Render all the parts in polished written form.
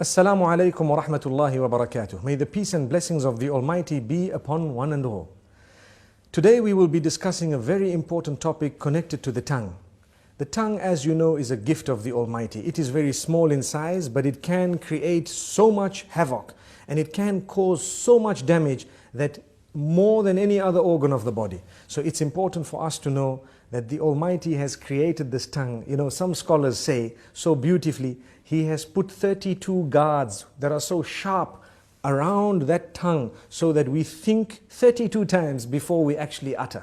Assalamu alaikum wa rahmatullahi wa barakatuh. May the peace and blessings of the Almighty be upon one and all. Today we will be discussing a very important topic connected to the tongue. The tongue, as you know, is a gift of the Almighty. It is very small in size, but it can create so much havoc and it can cause so much damage that more than any other organ of the body. So it's important for us to know that the Almighty has created this tongue. You know, some scholars say so beautifully, He has put 32 guards that are so sharp around that tongue so that we think 32 times before we actually utter.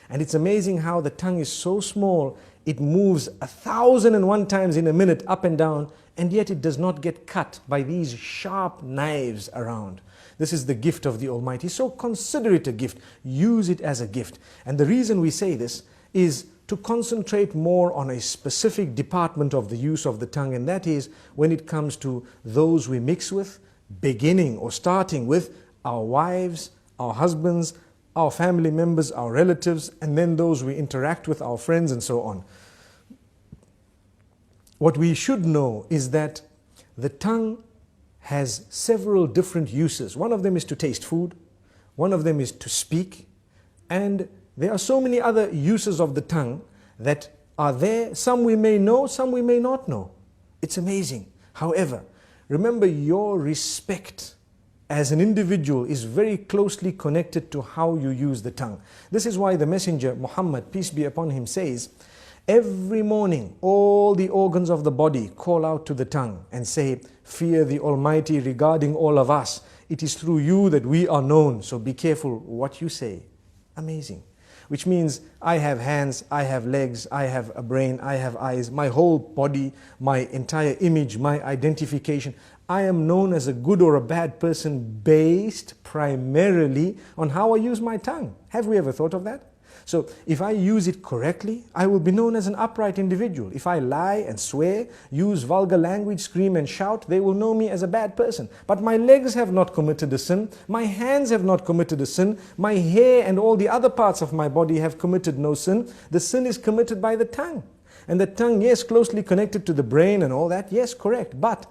And it's amazing how the tongue is so small, it moves 1,001 times in a minute up and down, and yet it does not get cut by these sharp knives around. This is the gift of the Almighty. So consider it a gift. Use it as a gift. And the reason we say this is to concentrate more on a specific department of the use of the tongue, and that is when it comes to those we mix with, beginning or starting with our wives, our husbands, our family members, our relatives, and then those we interact with, our friends and so on. What we should know is that the tongue has several different uses. One of them is to taste food, one of them is to speak, and there are so many other uses of the tongue that are there. Some we may know, some we may not know. It's amazing. However, remember, your respect as an individual is very closely connected to how you use the tongue. This is why the Messenger Muhammad, peace be upon him, says, every morning all the organs of the body call out to the tongue and say, fear the Almighty regarding all of us. It is through you that we are known, so be careful what you say. Amazing. Which means I have hands, I have legs, I have a brain, I have eyes, my whole body, my entire image, my identification. I am known as a good or a bad person based primarily on how I use my tongue. Have we ever thought of that? So if I use it correctly, I will be known as an upright individual. If I lie and swear, use vulgar language, scream and shout, they will know me as a bad person. But my legs have not committed a sin, my hands have not committed a sin, my hair and all the other parts of my body have committed no sin. The sin is committed by the tongue. And the tongue, yes, closely connected to the brain and all that, yes, correct. But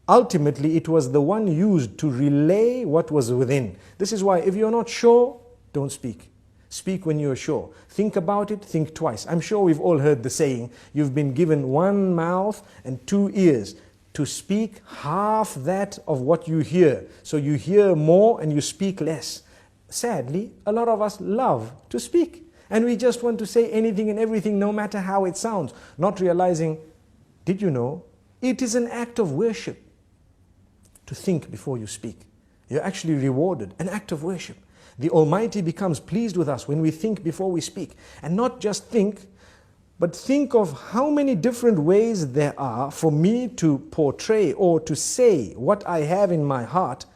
ultimately it was the one used to relay what was within. This is why if you're not sure, don't speak. Speak when you're sure. Think about it, think twice. I'm sure we've all heard the saying, you've been given one mouth and two ears to speak half that of what you hear. So you hear more and you speak less. Sadly, a lot of us love to speak. And we just want to say anything and everything, no matter how it sounds. Not realizing, did you know, it is an act of worship to think before you speak. You're actually rewarded, an act of worship. The Almighty becomes pleased with us when we think before we speak. And not just think, but think of how many different ways there are for me to portray or to say what I have in my heart,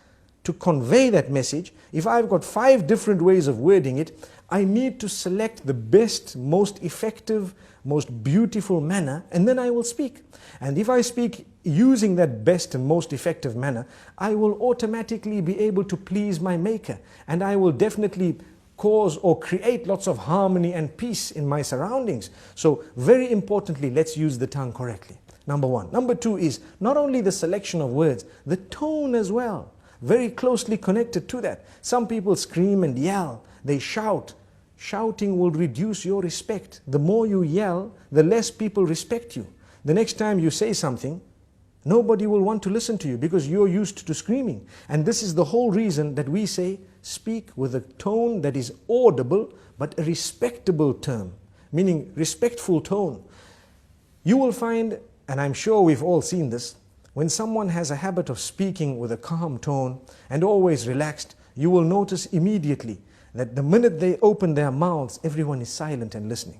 to convey that message. If I've got 5 different ways of wording it, I need to select the best, most effective, most beautiful manner, and then I will speak. And if I speak using that best and most effective manner, I will automatically be able to please my Maker, and I will definitely cause or create lots of harmony and peace in my surroundings. So very importantly, let's use the tongue correctly. Number 1. Number 2 is not only the selection of words, the tone as well. Very closely connected to that. Some people scream and yell, they shout. Shouting will reduce your respect. The more you yell, the less people respect you. The next time you say something, nobody will want to listen to you because you're used to screaming. And this is the whole reason that we say, speak with a tone that is audible, but a respectable term, meaning respectful tone. You will find, and I'm sure we've all seen this, when someone has a habit of speaking with a calm tone and always relaxed, you will notice immediately that the minute they open their mouths, everyone is silent and listening.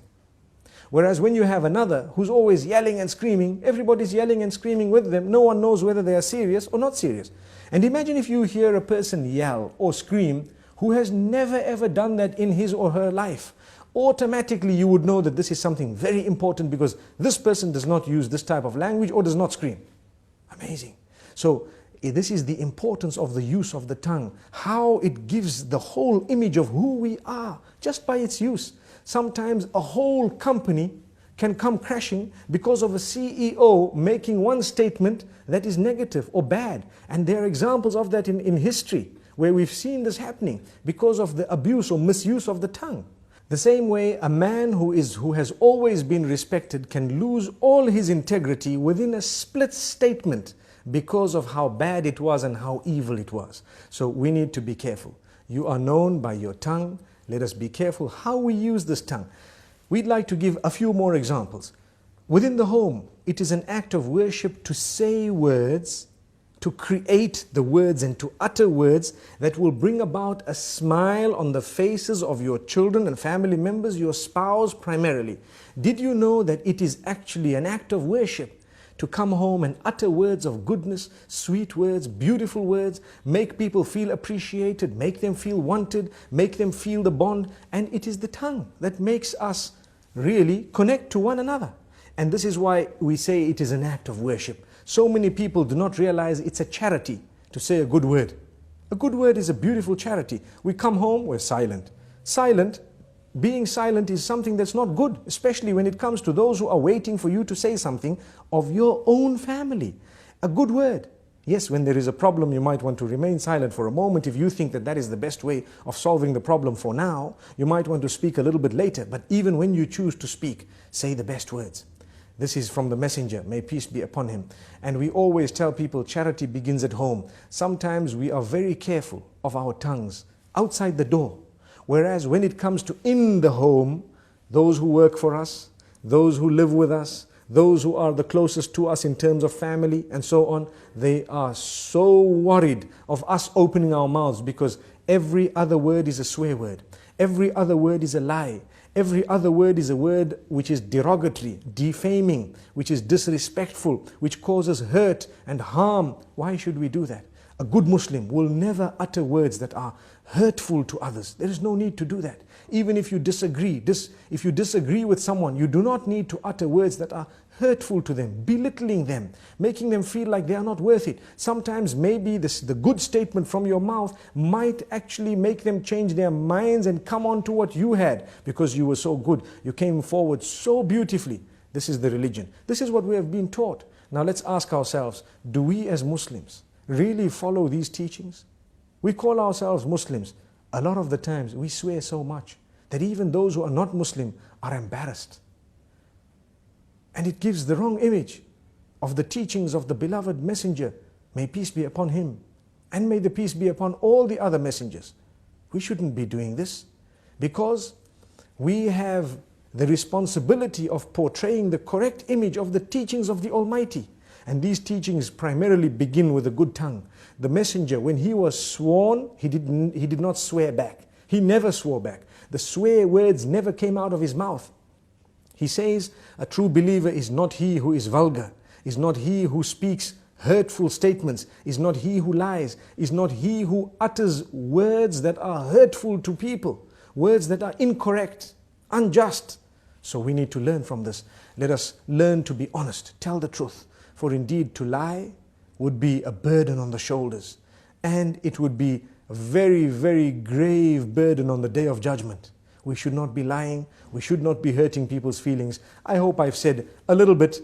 Whereas when you have another who's always yelling and screaming, everybody's yelling and screaming with them, no one knows whether they are serious or not serious. And imagine if you hear a person yell or scream who has never ever done that in his or her life. Automatically you would know that this is something very important because this person does not use this type of language or does not scream. Amazing. So this is the importance of the use of the tongue, how it gives the whole image of who we are just by its use. Sometimes a whole company can come crashing because of a CEO making one statement that is negative or bad. And there are examples of that in history where we've seen this happening because of the abuse or misuse of the tongue. The same way a man who has always been respected can lose all his integrity within a split statement because of how bad it was and how evil it was. So we need to be careful. You are known by your tongue. Let us be careful how we use this tongue. We'd like to give a few more examples. Within the home, it is an act of worship to say words, to create the words and to utter words that will bring about a smile on the faces of your children and family members, your spouse primarily. Did you know that it is actually an act of worship to come home and utter words of goodness, sweet words, beautiful words, make people feel appreciated, make them feel wanted, make them feel the bond? And it is the tongue that makes us really connect to one another. And this is why we say it is an act of worship. So many people do not realize it's a charity to say a good word. A good word is a beautiful charity. We come home, we're silent. Being silent is something that's not good, especially when it comes to those who are waiting for you to say something of your own family. A good word. Yes, when there is a problem, you might want to remain silent for a moment. If you think that that is the best way of solving the problem for now, you might want to speak a little bit later. But even when you choose to speak, say the best words. This is from the messenger, may peace be upon him. And we always tell people charity begins at home. Sometimes we are very careful of our tongues outside the door. Whereas when it comes to in the home, those who work for us, those who live with us, those who are the closest to us in terms of family and so on, they are so worried of us opening our mouths because every other word is a swear word. Every other word is a lie. Every other word is a word which is derogatory, defaming, which is disrespectful, which causes hurt and harm. Why should we do that? A good Muslim will never utter words that are hurtful to others. There is no need to do that. Even if you disagree, if you disagree with someone, you do not need to utter words that are hurtful to them, belittling them, making them feel like they are not worth it. Sometimes maybe the good statement from your mouth might actually make them change their minds and come on to what you had because you were so good. You came forward so beautifully. This is the religion. This is what we have been taught. Now let's ask ourselves, do we as Muslims really follow these teachings? We call ourselves Muslims. A lot of the times we swear so much that even those who are not Muslim are embarrassed. And it gives the wrong image of the teachings of the beloved messenger. May peace be upon him. And may the peace be upon all the other messengers. We shouldn't be doing this because we have the responsibility of portraying the correct image of the teachings of the Almighty. And these teachings primarily begin with a good tongue. The messenger, when he was sworn, he did not swear back. He never swore back. The swear words never came out of his mouth. He says, a true believer is not he who is vulgar, is not he who speaks hurtful statements, is not he who lies, is not he who utters words that are hurtful to people, words that are incorrect, unjust. So we need to learn from this. Let us learn to be honest, tell the truth. For indeed to lie would be a burden on the shoulders, and it would be a very, very grave burden on the day of judgment. We should not be lying. We should not be hurting people's feelings. I hope I've said a little bit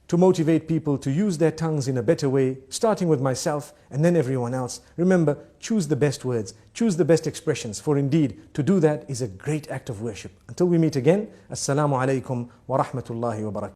to motivate people to use their tongues in a better way, starting with myself and then everyone else. Remember, choose the best words, choose the best expressions, for indeed to do that is a great act of worship. Until we meet again, Assalamu alaikum wa rahmatullahi wa barakatuh.